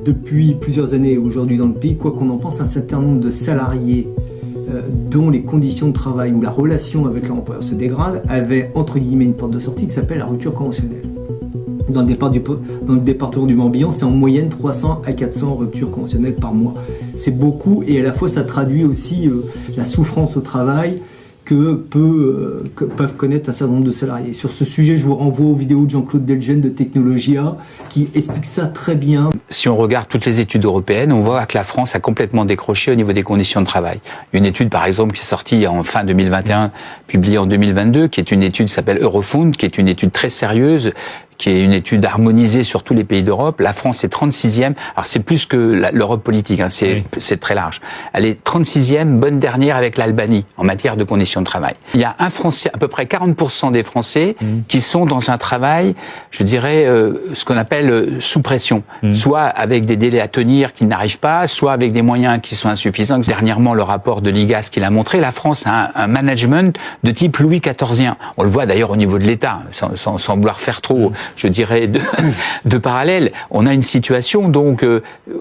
depuis plusieurs années aujourd'hui dans le pays, quoi qu'on en pense, un certain nombre de salariés dont les conditions de travail ou la relation avec leur employeur se dégradent, avaient entre guillemets une porte de sortie qui s'appelle la rupture conventionnelle. Dans le département du Morbihan, c'est en moyenne 300 à 400 ruptures conventionnelles par mois. C'est beaucoup, et à la fois ça traduit aussi la souffrance au travail que peuvent connaître un certain nombre de salariés. Sur ce sujet, je vous renvoie aux vidéos de Jean-Claude Delgen de Technologia qui explique ça très bien. Si on regarde toutes les études européennes, on voit que la France a complètement décroché au niveau des conditions de travail. Une étude, par exemple, qui est sortie en fin 2021, publiée en 2022, qui est une étude qui s'appelle Eurofound, qui est une étude très sérieuse, qui est une étude harmonisée sur tous les pays d'Europe. La France est 36e. Alors c'est plus que l'Europe politique, hein, c'est très large. Elle est 36e, bonne dernière avec l'Albanie en matière de conditions de travail. Il y a un Français, à peu près 40% des Français qui sont dans un travail, je dirais, ce qu'on appelle sous pression. Soit avec des délais à tenir qui n'arrivent pas, soit avec des moyens qui sont insuffisants. Dernièrement, le rapport de l'IGAS qui l'a montré, la France a un management de type Louis XIVien. On le voit d'ailleurs au niveau de l'État, sans vouloir faire trop, je dirais, de parallèle. On a une situation donc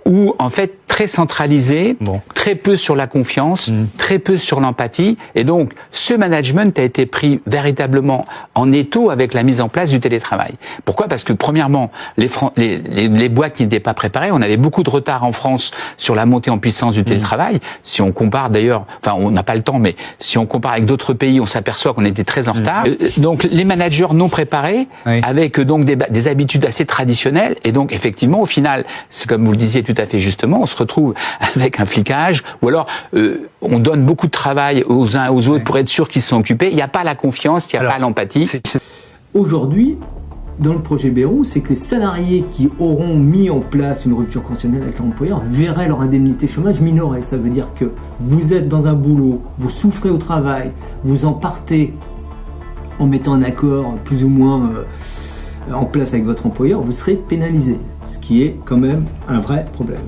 où, en fait, très centralisée, très peu sur la confiance, très peu sur l'empathie. Et donc, ce management a été pris véritablement en étau avec la mise en place du télétravail. Pourquoi ? Parce que, premièrement, les boîtes qui n'étaient pas préparées, on avait beaucoup de retard en France sur la montée en puissance du télétravail. Si on compare d'ailleurs, enfin, on n'a pas le temps, mais si on compare avec d'autres pays, on s'aperçoit qu'on était très en retard. Donc, les managers non préparés, avec donc des habitudes assez traditionnelles, et donc, effectivement, au final, c'est comme vous le disiez tout à fait justement, on se retrouve avec un flicage, ou alors on donne beaucoup de travail aux uns et aux autres pour être sûr qu'ils sont occupés. Il n'y a pas la confiance, il n'y a pas l'empathie. Aujourd'hui, dans le projet Bayrou, c'est que les salariés qui auront mis en place une rupture conventionnelle avec leur employeur verraient leur indemnité chômage minorée. Ça veut dire que vous êtes dans un boulot, vous souffrez au travail, vous en partez en mettant un accord plus ou moins en place avec votre employeur, vous serez pénalisé, ce qui est quand même un vrai problème.